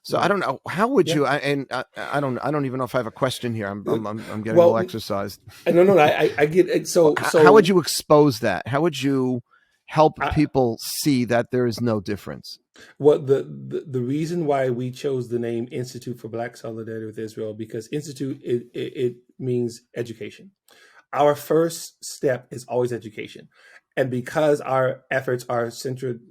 So I don't know, how would Yeah. you? I don't even know if I have a question here. I'm getting Well, all exercised. no, I get it. How would you expose that? How would you help I, people see that there is no difference? what the reason why we chose the name Institute for Black Solidarity with Israel, because Institute, it means education. Our first step is always education, and because our efforts are centered,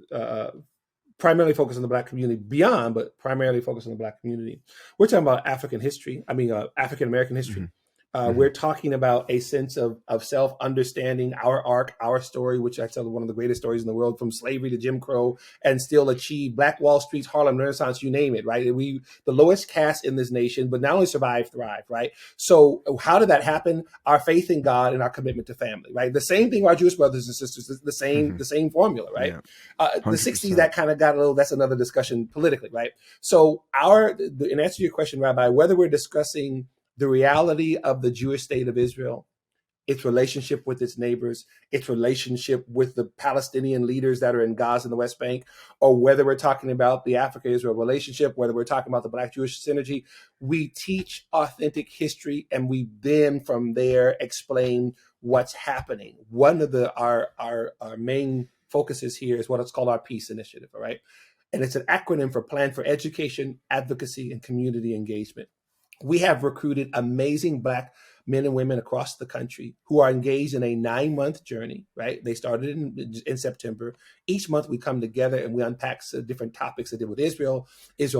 primarily focused on the Black community, beyond, but primarily focused on the Black community, we're talking about African history. I mean, African American history. Mm-hmm. Mm-hmm. We're talking about a sense of self-understanding, our arc, our story, which I tell one of the greatest stories in the world, from slavery to Jim Crow, and still achieve Black Wall Street, Harlem Renaissance, you name it, right? We, the lowest caste in this nation, but not only survive, thrive, right? So how did that happen? Our faith in God and our commitment to family, right? The same thing, our Jewish brothers and sisters, the same formula, right? Yeah. The 60s, that kind of got a little, that's another discussion politically, right? So in answer to your question, Rabbi, whether we're discussing the reality of the Jewish state of Israel, its relationship with its neighbors, its relationship with the Palestinian leaders that are in Gaza and the West Bank, or whether we're talking about the Africa-Israel relationship, whether we're talking about the Black-Jewish synergy, we teach authentic history, and we then from there explain what's happening. One of our main focuses here is what it's called our Peace Initiative, all right? And it's an acronym for Plan for Education, Advocacy, and Community Engagement. We have recruited amazing Black men and women across the country who are engaged in a 9-month journey, right? They started in September. Each month we come together and we unpack different topics that deal with Israel,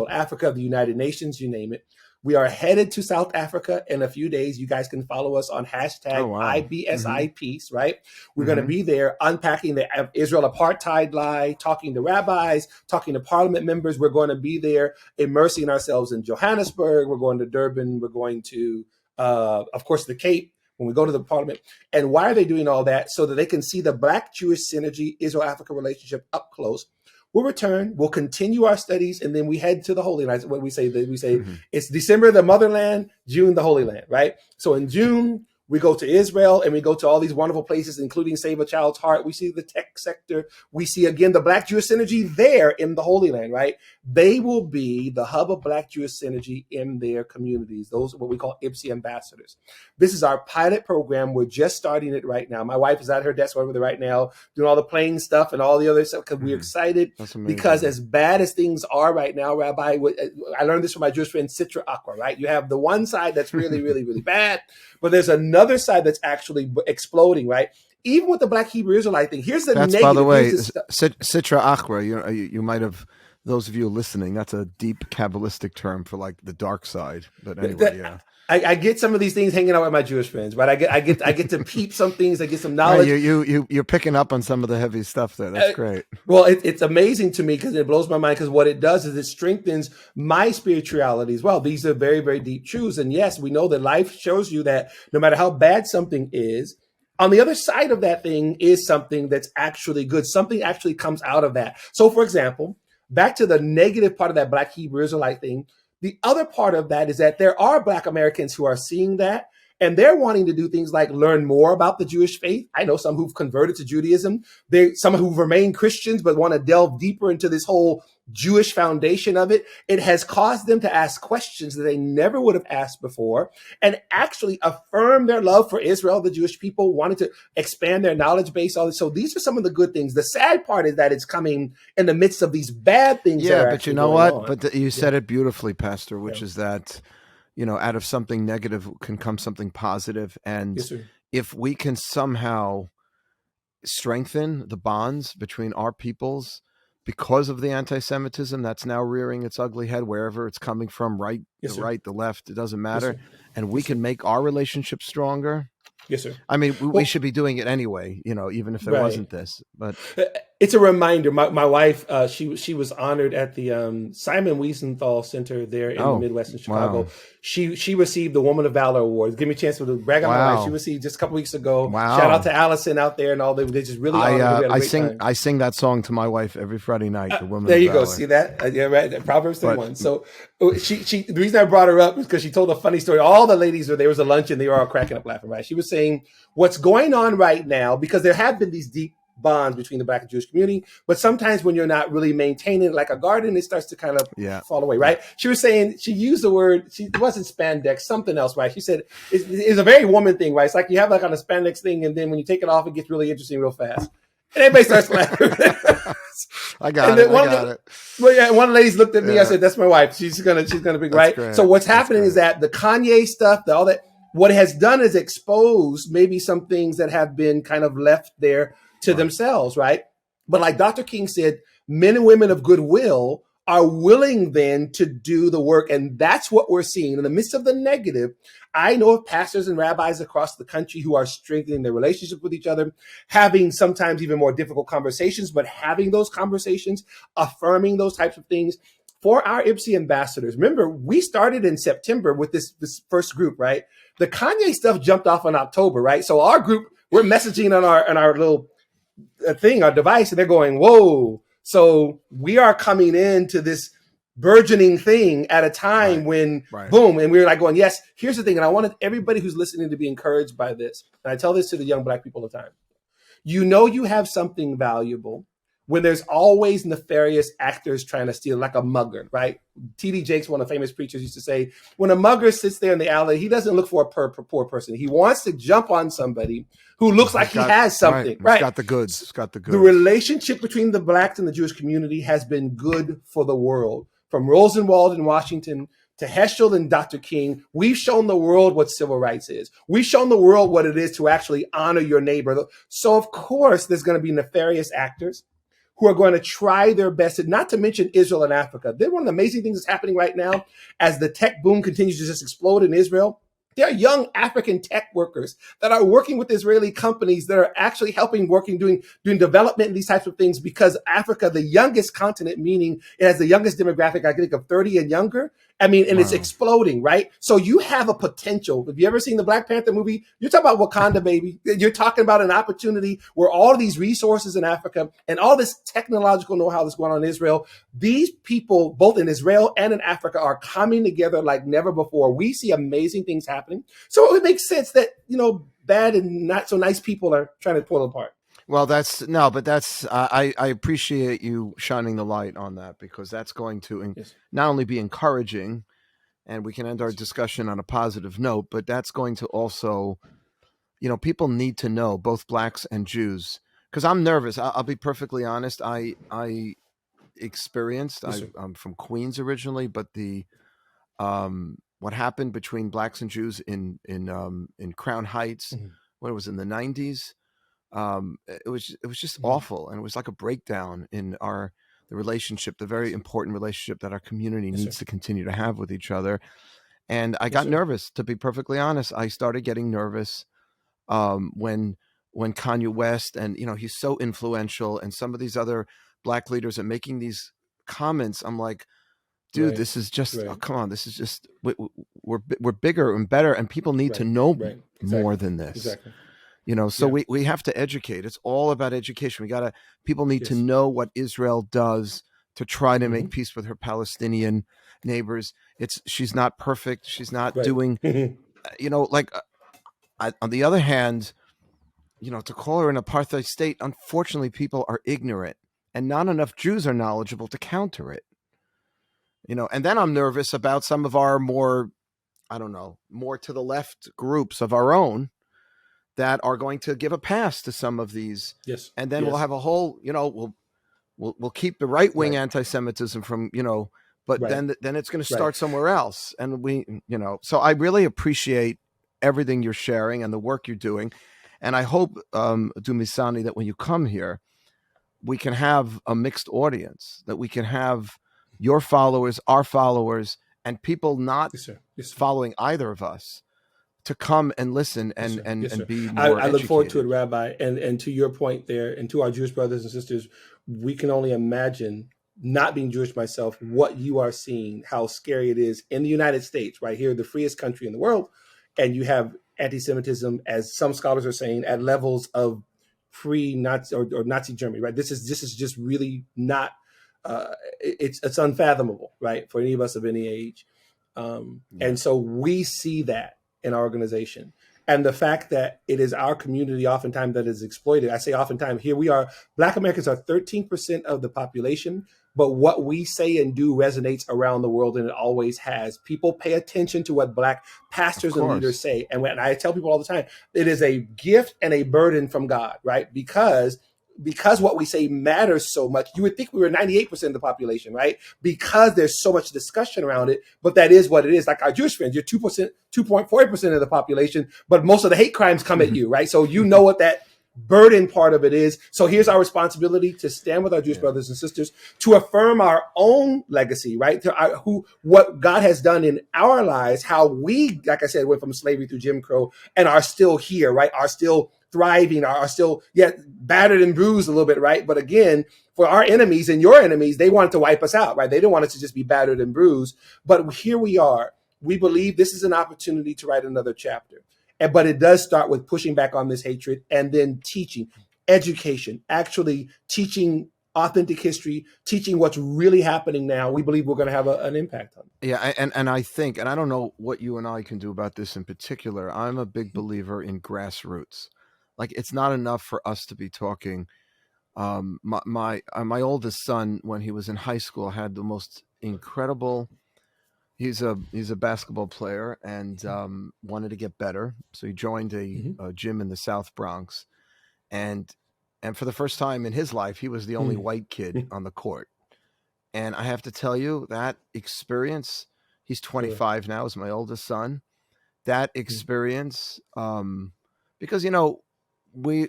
Africa, the United Nations, you name it. We are headed to South Africa in a few days. You guys can follow us on hashtag IBSI Peace, right? We're going to be there unpacking the Israel apartheid lie, talking to rabbis, talking to parliament members. We're going to be there immersing ourselves in Johannesburg. We're going to Durban. We're going to, of course, the Cape when we go to the parliament. And why are they doing all that? So that they can see the Black-Jewish synergy, Israel-Africa relationship up close. We'll return, we'll continue our studies, and then we head to the Holy Land. What we say, it's December, the motherland, June, the Holy Land, right? So in June, we go to Israel and we go to all these wonderful places, including Save a Child's Heart. We see the tech sector. We see, again, the Black Jewish synergy there in the Holy Land, right? They will be the hub of Black Jewish synergy in their communities. Those are what we call IPSI ambassadors. This is our pilot program. We're just starting it right now. My wife is at her desk over there right now doing all the playing stuff and all the other stuff because we're excited. Because as bad as things are right now, Rabbi, I learned this from my Jewish friend Sitra Aqua, right? You have the one side that's really, really, really bad, but there's another side that's actually exploding, right? Even with the Black Hebrew Israelite thing, here's the negative. By the way, Sitra Achra, you might have, those of you listening, that's a deep Kabbalistic term for like the dark side. But anyway, yeah. I get some of these things hanging out with my Jewish friends, right? I get to peep some things. I get some knowledge. You're picking up on some of the heavy stuff there. That's great. Well, it's amazing to me because it blows my mind, because what it does is it strengthens my spirituality as well. These are very, very deep truths. And yes, we know that life shows you that no matter how bad something is, on the other side of that thing is something that's actually good. Something actually comes out of that. So, for example, back to the negative part of that Black Hebrew Israelite thing, the other part of that is that there are Black Americans who are seeing that, and they're wanting to do things like learn more about the Jewish faith. I know some who've converted to Judaism. Some who've remained Christians but want to delve deeper into this whole Jewish foundation of it. It has caused them to ask questions that they never would have asked before, and actually affirm their love for Israel, the Jewish people, wanting to expand their knowledge base. All this. So these are some of the good things. The sad part is that it's coming in the midst of these bad things. Yeah, but you know what? But you said it beautifully, Pastor, which is that, out of something negative can come something positive. And if we can somehow strengthen the bonds between our peoples because of the anti-Semitism that's now rearing its ugly head, wherever it's coming from, right, the left, it doesn't matter. And we can make our relationship stronger. Yes, sir. I mean, we should be doing it anyway, even if there wasn't this. But it's a reminder. My wife, she was honored at the Simon Wiesenthal Center there in the Midwest in Chicago. Wow. She received the Woman of Valor Award. Give me a chance to brag on my wife. She received just a couple weeks ago. Wow. Shout out to Allison out there and all. They just really. I sing that song to my wife every Friday night. The Woman. There of you Valor. go. See that? Yeah, right. Proverbs 31. So she the reason I brought her up is because she told a funny story. All the ladies there was a lunch and they were all cracking up laughing. Right? She was saying what's going on right now, because there have been these deep bonds between the Black and Jewish community. But sometimes when you're not really maintaining it like a garden, it starts to kind of fall away, right? She was saying, she used the word, it wasn't spandex, something else, right? She said, it's a very woman thing, right? It's like you have like on a spandex thing, and then when you take it off, it gets really interesting real fast. And everybody starts laughing. I got it. Well, yeah, one of the ladies looked at me. I said, "That's my wife. She's gonna be right." Great. So what's happening is that the Kanye stuff, all that, what it has done is expose maybe some things that have been kind of left there to themselves, right? But like Dr. King said, men and women of goodwill are willing then to do the work. And that's what we're seeing in the midst of the negative. I know of pastors and rabbis across the country who are strengthening their relationship with each other, having sometimes even more difficult conversations, but having those conversations, affirming those types of things. For our IPSI ambassadors, remember, we started in September with this first group, right? The Kanye stuff jumped off in October, right? So our group, we're messaging on our little thing, our device, and they're going, whoa. So we are coming into this burgeoning thing at a time when boom, and we were like going, yes, here's the thing. And I wanted everybody who's listening to be encouraged by this. And I tell this to the young Black people all the time. You know you have something valuable when there's always nefarious actors trying to steal, like a mugger, right? T.D. Jakes, one of the famous preachers, used to say, when a mugger sits there in the alley, he doesn't look for a poor person. He wants to jump on somebody who looks like he has something, right? He's got the goods. It's got the goods. The relationship between the Blacks and the Jewish community has been good for the world. From Rosenwald in Washington to Heschel and Dr. King, we've shown the world what civil rights is. We've shown the world what it is to actually honor your neighbor. So, of course, there's going to be nefarious actors who are going to try their best, and not to mention Israel and Africa. They're one of the amazing things that's happening right now as the tech boom continues to just explode in Israel. There are young African tech workers that are working with Israeli companies that are actually doing development and these types of things, because Africa, the youngest continent, meaning it has the youngest demographic, I think, of 30 and younger. I mean, and it's exploding, right? So you have a potential. Have you ever seen the Black Panther movie? You're talking about Wakanda, baby. You're talking about an opportunity where all of these resources in Africa and all this technological know-how that's going on in Israel, these people, both in Israel and in Africa, are coming together like never before. We see amazing things happening. So it makes sense that, bad and not so nice people are trying to pull apart. Well, I appreciate you shining the light on that, because that's going to not only be encouraging, and we can end our discussion on a positive note, but that's going to also, people need to know, both Blacks and Jews, because I'm nervous. I'll be perfectly honest. I experienced, I'm from Queens originally, but what happened between Blacks and Jews in Crown Heights, what it was in the 90s, it was just awful, and it was like a breakdown in the relationship, the very important relationship that our community needs to continue to have with each other. And I got nervous, to be perfectly honest. I started getting nervous when Kanye West, and he's so influential, and some of these other Black leaders are making these comments. I'm like, dude, this is just come on, this is just we're bigger and better, and people need to know more than this. So we have to educate. It's all about education. People need to know what Israel does to try to make peace with her Palestinian neighbors. She's not perfect. She's not doing, on the other hand, to call her an apartheid state, unfortunately, people are ignorant, and not enough Jews are knowledgeable to counter it. And then I'm nervous about some of our more to the left groups of our own that are going to give a pass to some of these. And then we'll have a whole, we'll keep the right wing anti-Semitism from, but then it's going to start somewhere else. And so I really appreciate everything you're sharing and the work you're doing. And I hope, Dumisani, that when you come here, we can have a mixed audience, that we can have your followers, our followers, and people not following either of us, to come and listen and be more I look forward to it, Rabbi. And to your point there, and to our Jewish brothers and sisters, we can only imagine, not being Jewish myself, what you are seeing, how scary it is in the United States, right here, the freest country in the world. And you have anti-Semitism, as some scholars are saying, at levels of pre-Nazi or Nazi Germany, right? This is just really not, it's unfathomable, right? For any of us of any age. And so we see that in our organization. And the fact that it is our community oftentimes that is exploited. I say oftentimes, here we are, Black Americans are 13% of the population, but what we say and do resonates around the world, and it always has. People pay attention to what Black pastors and leaders say. And when I tell people all the time, it is a gift and a burden from God, right? Because what we say matters so much. You would think we were 98% of the population, right? Because there's so much discussion around it, but that is what it is. Like our Jewish friends, you're 2.4% of the population, but most of the hate crimes come at you, right? So you know what that burden part of it is. So here's our responsibility to stand with our Jewish brothers and sisters to affirm our own legacy, right? What God has done in our lives, how we, like I said, went from slavery through Jim Crow and are still here, right? Are still thriving, are still battered and bruised a little bit, right? But again, for our enemies and your enemies, they wanted to wipe us out, right? They didn't want us to just be battered and bruised. But here we are. We believe this is an opportunity to write another chapter. But it does start with pushing back on this hatred and then teaching, education, actually teaching authentic history, teaching what's really happening now. We believe we're going to have an impact on it. Yeah, and I think, and I don't know what you and I can do about this in particular, I'm a big believer in grassroots. Like, it's not enough for us to be talking. My oldest son, when he was in high school, had the most incredible. He's a basketball player and wanted to get better, so he joined a gym in the South Bronx, and for the first time in his life, he was the only white kid on the court. And I have to tell you, that experience. He's 25 now, is my oldest son. That experience, because we're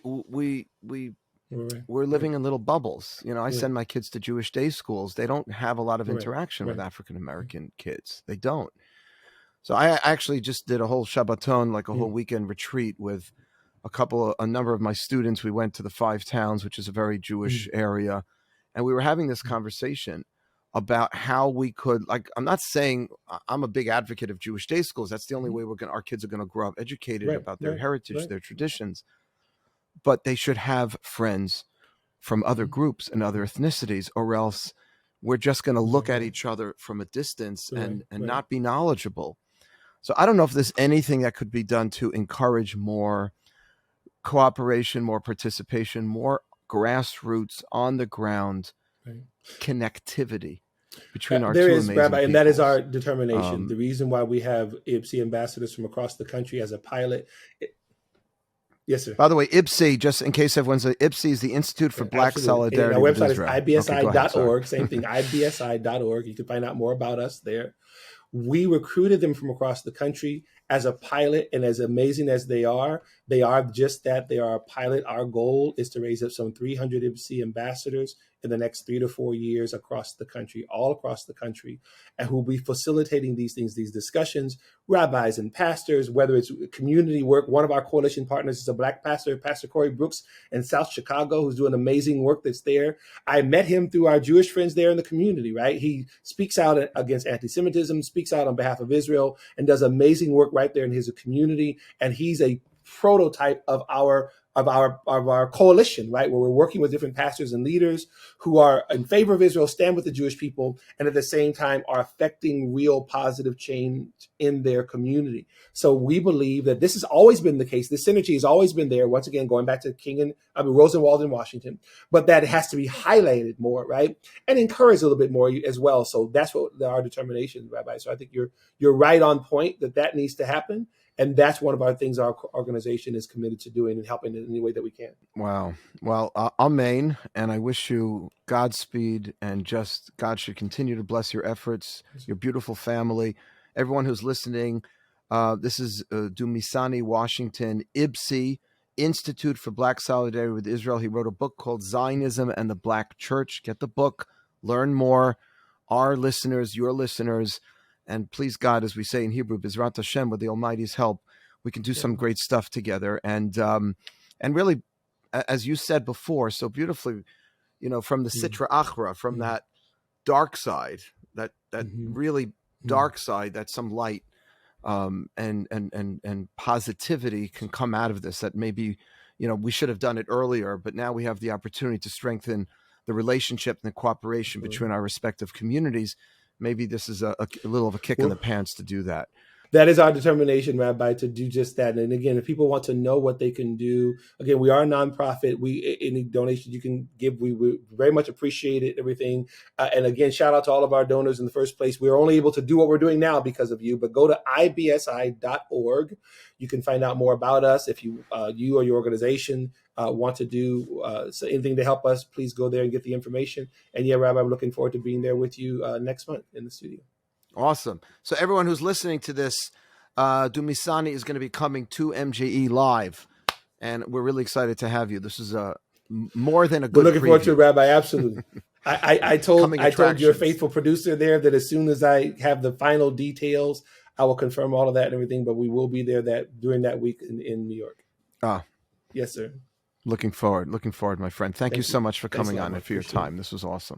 living in little bubbles. I send my kids to Jewish day schools. They don't have a lot of interaction with African American kids. They don't. So I actually just did a whole Shabbaton, like a whole weekend retreat with a number of my students. We went to the Five Towns, which is a very Jewish area, and we were having this conversation about how we could, like, I'm not saying I'm a big advocate of Jewish day schools. That's the only way our kids are going to grow up educated about their heritage, their traditions. But they should have friends from other groups and other ethnicities, or else we're just going to look at each other from a distance and not be knowledgeable. So I don't know if there's anything that could be done to encourage more cooperation, more participation, more grassroots, on the ground connectivity between our two amazing Rabbi, and that is our determination. The reason why we have IBSI ambassadors from across the country as a pilot. Yes, sir. By the way, IBSI, just in case everyone's, IBSI is the Institute for Black Solidarity. And our website is ibsi.org. Same thing, ibsi.org. You can find out more about us there. We recruited them from across the country as a pilot, and as amazing as they are just that. They are a pilot. Our goal is to raise up some 300 IBSI ambassadors in the next 3 to 4 years across the country, all across the country, and who will be facilitating these things, these discussions, rabbis and pastors, whether it's community work. One of our coalition partners is a Black pastor, Pastor Corey Brooks in South Chicago, who's doing amazing work that's there. I met him through our Jewish friends there in the community, right? He speaks out against antisemitism, speaks out on behalf of Israel, and does amazing work right there in his community. And he's a prototype of our coalition, right, where we're working with different pastors and leaders who are in favor of Israel, stand with the Jewish people, and at the same time are affecting real positive change in their community. So we believe that this has always been the case. This synergy has always been there. Once again, going back to Rosenwald in Washington, but that it has to be highlighted more, right, and encouraged a little bit more as well. So that's what our determination, Rabbi. So I think you're right on point that needs to happen. And that's one of our things our organization is committed to doing and helping in any way that we can. Wow. Well, amen. And I wish you Godspeed, and just God should continue to bless your efforts, your beautiful family, everyone who's listening. This is Dumisani Washington, IBSI, Institute for Black Solidarity with Israel. He wrote a book called Zionism and the Black Church. Get the book, learn more. Our listeners, your listeners, and please God, as we say in Hebrew, B'ezrat Hashem, with the Almighty's help, we can do some great stuff together. And really, as you said before, so beautifully, from the Sitra Achra, from that dark side, that really dark side, that some light and positivity can come out of this. That maybe, we should have done it earlier, but now we have the opportunity to strengthen the relationship and the cooperation between our respective communities. Maybe this is a little of a kick in the pants to do that. That is our determination, Rabbi, to do just that. And again, if people want to know what they can do, again, we are a nonprofit. Any donations you can give, we would very much appreciate it, everything. And again, shout out to all of our donors in the first place. We're only able to do what we're doing now because of you, but go to ibsi.org. You can find out more about us. If you or your organization want to do anything to help us, please go there and get the information. And yeah, Rabbi, I'm looking forward to being there with you next month in the studio. Awesome. So everyone who's listening to this, Dumisani is going to be coming to MJE live, and we're really excited to have you. This is more than a good. We're looking forward to it, Rabbi. Absolutely. I told your faithful producer there that as soon as I have the final details, I will confirm all of that and everything. But we will be there during that week in New York. Yes, sir. Looking forward, my friend. Thank you so much for coming on and for your time. This was awesome.